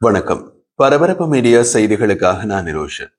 வணக்கம். பரபரப்பு மீடியா செய்திகளுக்காக நான் நிரோஷன்.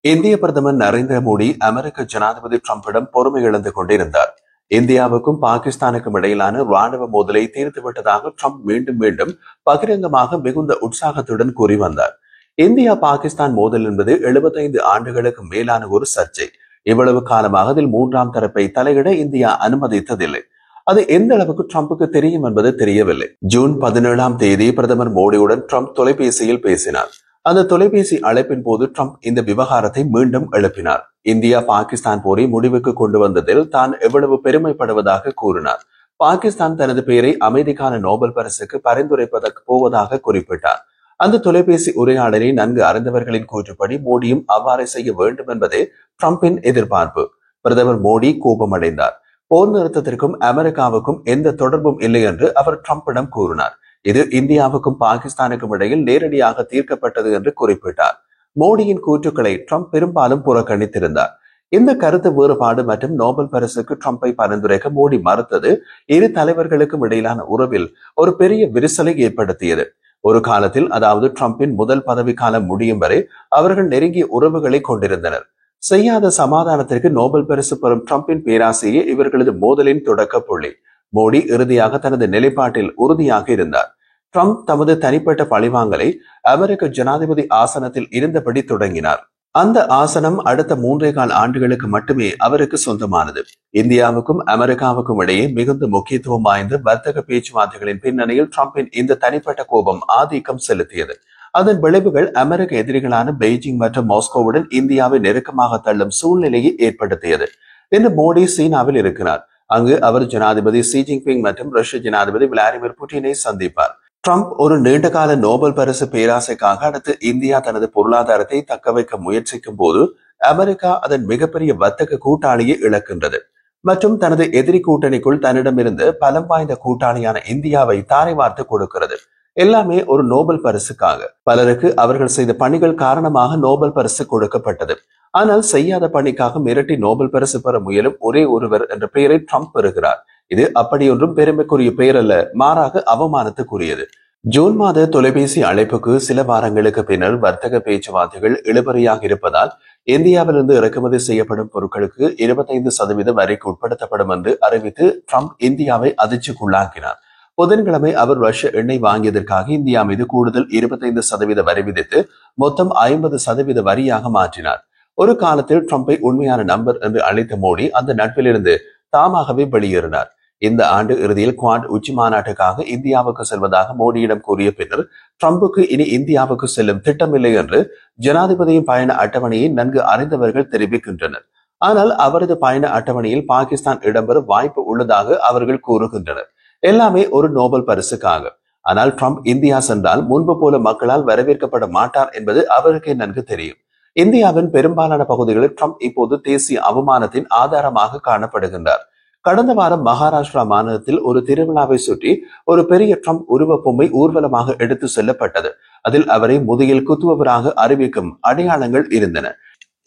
இந்திய பிரதமர் நரேந்திர மோடி அமெரிக்க ஜனாதிபதி டிரம்பிடம் பொறுமை இழந்து கொண்டிருந்தார். இந்தியாவுக்கும் பாகிஸ்தானுக்கும் இடையிலான ராணுவ மோதலை தீர்த்துவிட்டதாக டிரம்ப் மீண்டும் மீண்டும் பகிரங்கமாக மிகுந்த உற்சாகத்துடன் கூறி வந்தார். இந்தியா பாகிஸ்தான் மோதல் என்பது 75 ஆண்டுகளுக்கு மேலான ஒரு சர்ச்சை. இவ்வளவு காலமாக அதில் மூன்றாம் தரப்பை தலையிட இந்தியா அனுமதித்ததில்லை. அது எந்த அளவுக்கு டிரம்புக்கு தெரியும் என்பது தெரியவில்லை. ஜூன் 17 பிரதமர் மோடியுடன் டிரம்ப் தொலைபேசியில் பேசினார். அந்த தொலைபேசி அழைப்பின் போது டிரம்ப் இந்த விவகாரத்தை மீண்டும் எழுப்பினார். இந்தியா பாகிஸ்தான் போரை முடிவுக்கு கொண்டு வந்ததில் தான் எவ்வளவு பெருமைப்படுவதாக கூறினார். பாகிஸ்தான் தனது பெயரை அமைதிக்கான நோபல் பரிசுக்கு பரிந்துரைப்பதற்கு போவதாக குறிப்பிட்டார். அந்த தொலைபேசி உரையாடலை நன்கு அறிந்தவர்களின் கூற்றுப்படி மோடியும் அவ்வாறு செய்ய வேண்டும் என்பதே டிரம்பின் எதிர்பார்ப்பு. பிரதமர் மோடி கோபமடைந்தார். போர் நிறுத்தத்திற்கும் அமெரிக்காவுக்கும் எந்த தொடர்பும் இல்லை என்று அவர் டிரம்பிடம் கூறினார். இது இந்தியாவுக்கும் பாகிஸ்தானுக்கும் இடையில் நேரடியாக தீர்க்கப்பட்டது என்று குறிப்பிட்டார். மோடியின் கூற்றுக்களை டிரம்ப் பெரும்பாலும் புறக்கணித்திருந்தார். இந்த கருத்து வேறுபாடு மற்றும் நோபல் பரிசுக்கு டிரம்பை பரிந்துரைக்க மோடி மறுத்தது இரு தலைவர்களுக்கும் இடையிலான உறவில் ஒரு பெரிய விரிசலை ஏற்படுத்தியது. ஒரு காலத்தில், அதாவது டிரம்பின் முதல் பதவிக்காலம் முடியும் வரை அவர்கள் நெருங்கிய உறவுகளை கொண்டிருந்தனர். செய்யாத சமாதானத்திற்கு நோபல் பரிசு பெறும் டிரம்பின் பேராசையே இவர்களது மோதலின் தொடக்க புள்ளி. மோடி இறுதியாக தனது நிலைப்பாட்டில் உறுதியாக இருந்தார். டிரம்ப் தமது தனிப்பட்ட பழிவாங்கலை அமெரிக்க ஜனாதிபதி ஆசனத்தில் இருந்தபடி தொடங்கினார். அந்த ஆசனம் அடுத்த 3.25 ஆண்டுகளுக்கு மட்டுமே அவருக்கு சொந்தமானது. இந்தியாவுக்கும் அமெரிக்காவுக்கும் இடையே மிகுந்த முக்கியத்துவம் வாய்ந்த வர்த்தக பேச்சுவார்த்தைகளின் பின்னணியில் டிரம்பின் இந்த தனிப்பட்ட கோபம் ஆதிக்கம் செலுத்தியது. அதன் விளைவுகள் அமெரிக்க எதிரிகளான பெய்ஜிங் மற்றும் மாஸ்கோவுடன் இந்தியாவை நெருக்கமாக தள்ளும் சூழ்நிலையை ஏற்படுத்தியது. இன்று மோடி சீனாவில் இருக்கிறார். அங்கு அவர் ஜனாதிபதி ஷி ஜின்பிங் மற்றும் ரஷ்ய ஜனாதிபதி விளாடிமிர் புட்டினை சந்திப்பார். டிரம்ப் ஒரு நீண்டகால நோபல் பரிசு பேராசைக்காக அடுத்து இந்தியா தனது பொருளாதாரத்தை தக்க வைக்க முயற்சிக்கும் போது அமெரிக்கா அதன் மிகப்பெரிய வர்த்தக கூட்டாளியை இழக்கின்றது மற்றும் தனது எதிரி கூட்டணிக்குள் தன்னிடமிருந்து பலம் வாய்ந்த கூட்டாளியான இந்தியாவை தாரை வார்த்து கொடுக்கிறது. எல்லாமே ஒரு நோபல் பரிசுக்காக. பலருக்கு அவர்கள் செய்த பணிகள் காரணமாக நோபல் பரிசு கொடுக்கப்பட்டது. ஆனால் செய்யாத பணிக்காக மிரட்டி நோபல் பரிசு பெற முயலும் ஒரே ஒருவர் என்ற பெயரை டிரம்ப் பெறுகிறார். இது அப்படியொன்றும் பெருமைக்குரிய பெயர் அல்ல, மாறாக அவமானத்துக்குரியது. ஜூன் மாத தொலைபேசி அழைப்புக்கு சில வாரங்களுக்கு பின்னர் வர்த்தக பேச்சுவார்த்தைகள் இழுபறியாக இருப்பதால் இந்தியாவிலிருந்து இறக்குமதி செய்யப்படும் பொருட்களுக்கு 25% வரிக்கு உட்படுத்தப்படும் என்று அறிவித்து டிரம்ப் இந்தியாவை அதிர்ச்சிக்குள்ளாக்கினார். புதன்கிழமை அவர் ரஷ்ய எண்ணெய் வாங்கியதற்காக இந்தியா மீது கூடுதல் 25% வரி விதித்து மொத்தம் 50% வரியாக மாற்றினார். ஒரு காலத்தில் டிரம்பை உண்மையான நம்பர் என்று அழைத்த மோடி அந்த நட்பிலிருந்து தாமாகவே வெளியேறினார். இந்த ஆண்டு இறுதியில் குவாட் உச்சி மாநாட்டுக்காக இந்தியாவுக்கு செல்வதாக மோடியிடம் கூறிய பின்னர் டிரம்புக்கு இனி இந்தியாவுக்கு செல்லும் திட்டமில்லை என்று ஜனாதிபதியின் பயண அட்டவணையை நன்கு அறிந்தவர்கள் தெரிவிக்கின்றனர். ஆனால் அவரது பயண அட்டவணையில் பாகிஸ்தான் இடம்பெற வாய்ப்பு உள்ளதாக அவர்கள் கூறுகின்றனர். எல்லாமே ஒரு நோபல் பரிசுக்காக. ஆனால் டிரம்ப் இந்தியா சென்றால் முன்பு போல மக்களால் வரவேற்கப்பட மாட்டார் என்பது அவருக்கே நன்கு தெரியும். இந்தியாவின் பெரும்பாலான பகுதிகளில் டிரம்ப் இப்போது தேசிய அவமானத்தின் ஆதாரமாக காணப்படுகின்றார். கடந்த வாரம் மகாராஷ்டிரா மாநிலத்தில் ஒரு திருவிழாவை சுற்றி ஒரு பெரிய டிரம்ப் உருவ பொம்மை ஊர்வலமாக எடுத்து செல்லப்பட்டது. அதில் அவரை முதுகில் குத்துபவராக அறிவிக்கும் அடையாளங்கள் இருந்தன.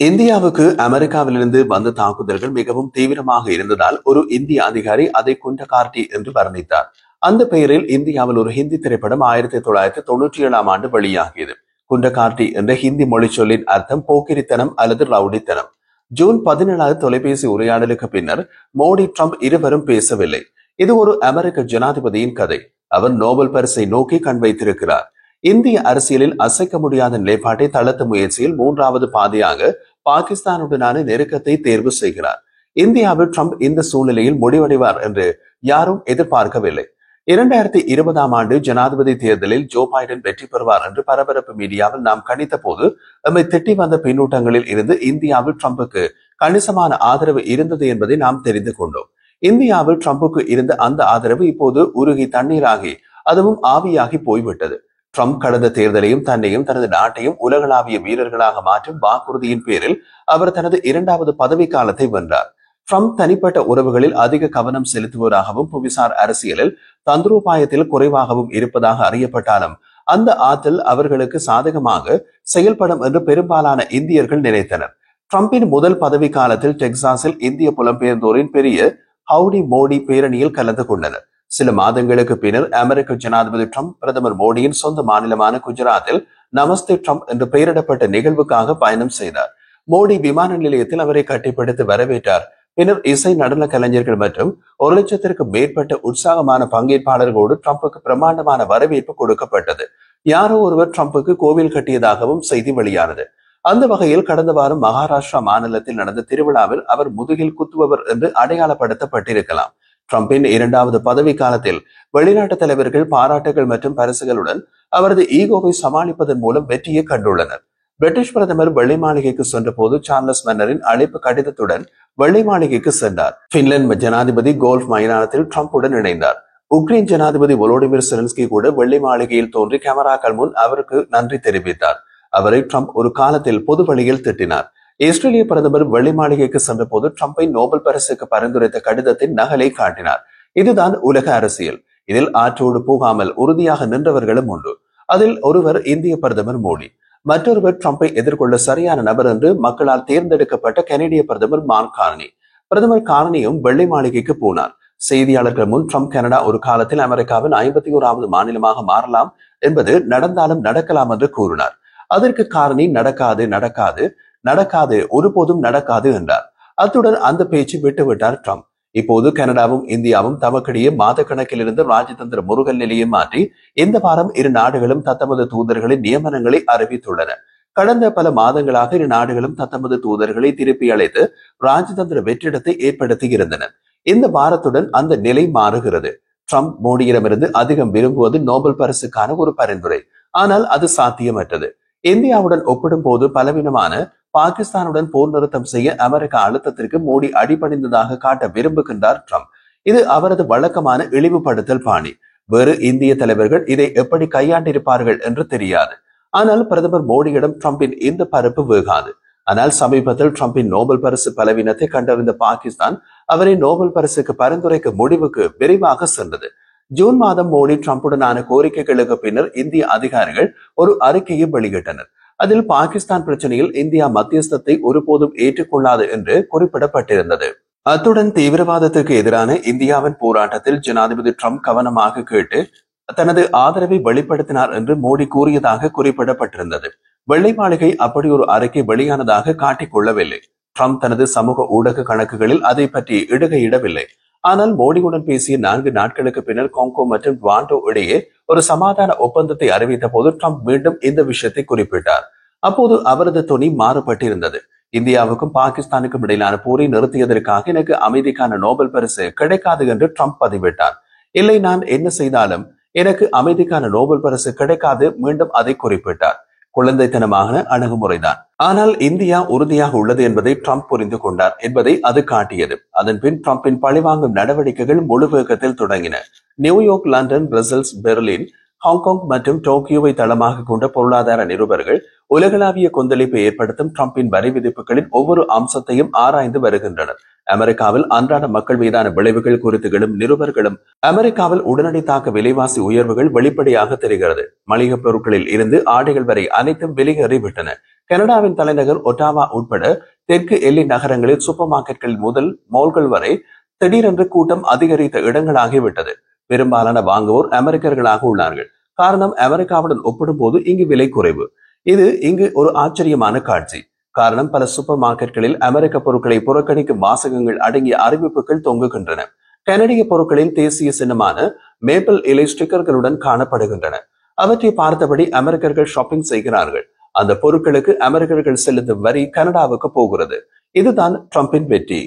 இந்தியாவுக்கு அமெரிக்காவிலிருந்து வந்த தாக்குதல்கள் மிகவும் தீவிரமாக இருந்ததால் ஒரு இந்திய அதிகாரி அதை குண்டகார்டி என்று வர்ணித்தார். அந்த பெயரில் இந்தியாவில் ஒரு ஹிந்தி திரைப்படம் 1997 ஆண்டு வெளியாகியது. குண்டகார்டி என்ற ஹிந்தி மொழி சொல்லின் அர்த்தம் போக்கிரித்தனம் அல்லது ரவுடித்தனம். ஜூன் 17 தொலைபேசி உரையாடலுக்கு பின்னர் மோடி டிரம்ப் இருவரும் பேசவில்லை. இது ஒரு அமெரிக்க ஜனாதிபதியின் கதை. அவர் நோபல் பரிசை நோக்கி கண் வைத்திருக்கிறார். இந்திய அரசியலில் அசைக்க முடியாத நிலைப்பாட்டை தளர்த்த முயற்சியில் 3வது பாதையாக பாகிஸ்தானுடனான நெருக்கத்தை தேர்வு செய்கிறார். இந்தியாவில் டிரம்ப் இந்த சூழ்நிலையில் முடிவடைவார் என்று யாரும் எதிர்பார்க்கவில்லை. 2020 ஆண்டு ஜனாதிபதி தேர்தலில் ஜோ பைடன் வெற்றி பெறுவார் என்று பரபரப்பு மீடியாவில் நாம் கணித்த போது நம்மை திட்டி வந்த பின்னூட்டங்களில் இருந்து இந்தியாவில் டிரம்புக்கு கணிசமான ஆதரவு இருந்தது என்பதை நாம் தெரிந்து கொண்டோம். இந்தியாவில் டிரம்புக்கு இருந்த அந்த ஆதரவு இப்போது உருகி தண்ணீராகி அதுவும் ஆவியாகி போய்விட்டது. டிரம்ப் கடந்த தேர்தலையும் தன்னையும் தனது நாட்டையும் உலகளாவிய வீரர்களாக மாற்றும் வாக்குறுதியின் பேரில் அவர் தனது 2வது பதவி காலத்தை வென்றார். டிரம்ப் தனிப்பட்ட உறவுகளில் அதிக கவனம் செலுத்துவதாகவும் புவிசார் அரசியலில் தந்திரோபாயத்தில் குறைவாகவும் இருப்பதாக அறியப்பட்டாலும் அந்த ஆற்றல் அவர்களுக்கு சாதகமாக செயல்படும் என்று பெரும்பாலான இந்தியர்கள் நினைத்தனர். டிரம்பின் முதல் பதவி காலத்தில் டெக்சாஸில் இந்திய புலம்பெயர்ந்தோரின் பெரிய ஹவுடி மோடி பேரணியில் கலந்து கொண்டனர். சில மாதங்களுக்கு பின்னர் அமெரிக்க ஜனாதிபதி ட்ரம்ப் பிரதமர் மோடியின் சொந்த மாநிலமான குஜராத்தில் நமஸ்தே ட்ரம்ப் என்று பெயரிடப்பட்ட நிகழ்வுக்காக பயணம் செய்தார். மோடி விமான நிலையத்தில் அவரை கட்டிப்பிடித்து வரவேற்றார். பின்னர் இசை நடன கலைஞர்கள் மற்றும் 1,00,000 மேற்பட்ட உற்சாகமான பங்கேற்பாளர்களோடு ட்ரம்புக்கு பிரமாண்டமான வரவேற்பு கொடுக்கப்பட்டது. யாரோ ஒருவர் ட்ரம்புக்கு கோவில் கட்டியதாகவும் செய்தி வெளியானது. அந்த வகையில் கடந்த வாரம் மகாராஷ்டிரா மாநிலத்தில் நடந்த திருவிழாவில் அவர் முதுகில் குத்துபவர் என்று அடையாளப்படுத்தப்பட்டிருக்கலாம். ட்ரம்பின் 2வது பதவி காலத்தில் வெளிநாட்டு தலைவர்கள் பாராட்டுகள் மற்றும் பரிசுகளுடன் அவரது ஈகோவை சமாளிப்பதன் மூலம் வெற்றியை கண்டுள்ளனர். பிரிட்டிஷ் பிரதமர் வெள்ளை மாளிகைக்கு சென்ற போது சார்லஸ் மன்னரின் அழைப்பு கடிதத்துடன் வெள்ளை மாளிகைக்கு சென்றார். பின்லாந்து ஜனாதிபதி கோல்ஃப் மைதானத்தில் ட்ரம்புடன் இணைந்தார். உக்ரைன் ஜனாதிபதி வோலோடிமிர் செலன்ஸ்கி கூட வெள்ளை மாளிகையில் தோன்றி கேமராக்கள் முன் அவருக்கு நன்றி தெரிவித்தார். அவரை ட்ரம்ப் ஒரு காலத்தில் பொது வழியில் திட்டினார். இஸ்ரேலிய பிரதமர் வெள்ளை மாளிகைக்கு சென்ற போது ட்ரம்பை நோபல் பரிசுக்கு பரிந்துரைத்த கடிதத்தின் நகலை காட்டினார். இதுதான் உலக அரசியல். இதில் ஆற்றோடு போகாமல் உறுதியாக நின்றவர்களும் உண்டு. அதில் ஒருவர் இந்திய பிரதமர் மோடி, மற்றொருவர் ட்ரம்பை எதிர்கொள்ள சரியான நபர் என்று மக்களால் தேர்ந்தெடுக்கப்பட்ட கனடிய பிரதமர் மார்க் கார்னி. பிரதமர் கார்னியும் வெள்ளை மாளிகைக்கு போனார். செய்தியாளர்கள் முன் ட்ரம்ப் கனடா ஒரு காலத்தில் அமெரிக்காவின் 51வது மாநிலமாக மாறலாம் என்பது நடந்தாலும் நடக்கலாம் என்று கூறினார். அதற்கு கார்னி நடக்காது நடக்காது நடக்காது ஒருபோதும் நடக்காது என்றார். அத்துடன் அந்த பேச்சு விட்டுவிட்டார் ட்ரம்ப். இப்போது கனடாவும் இந்தியாவும் தமக்கிடையே மாத கணக்கில் இருந்து ராஜதந்திர முருகல் நிலையை மாற்றி இந்த வாரம் இரு நாடுகளும் தத்தமது தூதர்களின் நியமனங்களை அறிவித்துள்ளன. கடந்த பல மாதங்களாக இரு நாடுகளும் தத்தமது தூதர்களை திருப்பி அழைத்து ராஜதந்திர வெற்றிடத்தை ஏற்படுத்தி இருந்தன. இந்த வாரத்துடன் அந்த நிலை மாறுகிறது. ட்ரம்ப் மோடியிடமிருந்து அதிகம் விரும்புவது நோபல் பரிசுக்கான ஒரு பரிந்துரை. ஆனால் அது சாத்தியமற்றது. இந்தியாவுடன் ஒப்பிடும் போது பலவீனமான பாகிஸ்தானுடன் போர் நிறுத்தம் செய்ய அமெரிக்க அழுத்தத்திற்கு மோடி அடிபணிந்ததாக காட்ட விரும்புகின்றார் ட்ரம்ப். இது அவரது வழக்கமான இழிவுபடுத்தல் பாணி. வேறு இந்திய தலைவர்கள் இதை எப்படி கையாண்டிருப்பார்கள் என்று தெரியாது. ஆனால் பிரதமர் மோடியிடம் ட்ரம்பின் இந்த பரப்பு வேகாது. ஆனால் சமீபத்தில் ட்ரம்பின் நோபல் பரிசு பலவீனத்தை கண்டறிந்த பாகிஸ்தான் அவரை நோபல் பரிசுக்கு பரிந்துரைக்க முடிவுக்கு விரைவாக சென்றது. ஜூன் மாதம் மோடி ட்ரம்புடனான கோரிக்கைகளுக்கு பின்னர் இந்திய அதிகாரிகள் ஒரு அறிக்கையை வெளியிட்டனர். அதில் பாகிஸ்தான் பிரச்சனையில் இந்தியா மத்தியஸ்தத்தை ஒருபோதும் ஏற்றுக்கொள்ளாது என்று குறிப்பிடப்பட்டிருந்தது. அத்துடன் தீவிரவாதத்திற்கு எதிரான இந்தியாவின் போராட்டத்தில் ஜனாதிபதி ட்ரம்ப் கவனமாக கேட்டு தனது ஆதரவை வெளிப்படுத்தினார் என்று மோடி கூறியதாக குறிப்பிடப்பட்டிருந்தது. வெள்ளை மாளிகை அப்படி ஒரு அறிக்கை வெளியானதாக காட்டிக் கொள்ளவில்லை. ட்ரம்ப் தனது சமூக ஊடக கணக்குகளில் அதை பற்றி இடுகையிடவில்லை. ஆனால் மோடியுடன் பேசிய 4 நாட்களுக்கு பின்னர் காங்கோ மற்றும் டுவாண்டோ இடையே ஒரு சமாதான ஒப்பந்தத்தை அறிவித்த போது ட்ரம்ப் மீண்டும் இந்த விஷயத்தை குறிப்பிட்டார். அப்போது அவரது துணி மாறுபட்டிருந்தது. இந்தியாவுக்கும் பாகிஸ்தானுக்கும் இடையிலான போரை நிறுத்தியதற்காக எனக்கு அமைதிக்கான நோபல் பரிசு கிடைக்காது என்று ட்ரம்ப் பதிவிட்டார். இல்லை, நான் என்ன செய்தாலும் எனக்கு அமைதிக்கான நோபல் பரிசு கிடைக்காது, மீண்டும் அதை குறிப்பிட்டார். குழந்தைத்தனமான அணுகுமுறைதான். ஆனால் இந்தியா உறுதியாக உள்ளது என்பதை ட்ரம்ப் புரிந்து கொண்டார் என்பதை அது காட்டியது. அதன் பின் ட்ரம்பின் பழிவாங்கும் நடவடிக்கைகள் முழு வேகத்தில் தொடங்கின. New York, London, Brussels, Berlin, Hong Kong மற்றும் டோக்கியோவை தளமாக கொண்ட பொருளாதார நிருபர்கள் உலகளாவிய கொந்தளிப்பை ஏற்படுத்தும் ட்ரம்பின் வரி விதிப்புகளின் ஒவ்வொரு அம்சத்தையும் ஆராய்ந்து வருகின்றனர். அமெரிக்காவில் அன்றாட மக்கள் மீதான விளைவுகள் குறித்து நிருபர்களும் அமெரிக்காவில் உடனடி தாக்க விலைவாசி உயர்வுகள் வெளிப்படையாக தெரிகிறது. மளிகை பொருட்களில் இருந்து ஆடைகள் வரை அனைத்தும் வெளியேறிவிட்டன. கனடாவின் தலைநகர் ஒட்டாவா உட்பட தெற்கு எல்லை நகரங்களில் சூப்பர் மார்க்கெட்கள் முதல் மால்கள் வரை திடீரென்று கூட்டம் அதிகரித்த இடங்களாகிவிட்டது. பெரும்பாலான வாங்குவோர் அமெரிக்கர்களாக உள்ளார்கள். காரணம், அமெரிக்காவுடன் ஒப்பிடும் போது இங்கு விலை குறைவு. இது இங்கு ஒரு ஆச்சரியமான காட்சி. காரணம், பல சூப்பர் மார்க்கெட்களில் அமெரிக்க பொருட்களை புறக்கணிக்கும் வாசகங்கள் அடங்கிய அறிவிப்புகள் தொங்குகின்றன. கனடிய பொருட்களின் தேசிய சின்னமான மேப்பிள் இலை ஸ்டிக்கர்களுடன் காணப்படுகின்றன. அவற்றை பார்த்தபடி அமெரிக்கர்கள் ஷாப்பிங் செய்கிறார்கள். அந்த பொருட்களுக்கு அமெரிக்கர்கள் செலுத்தும் வரி கனடாவுக்கு போகிறது. இதுதான் ட்ரம்பின் வெற்றி.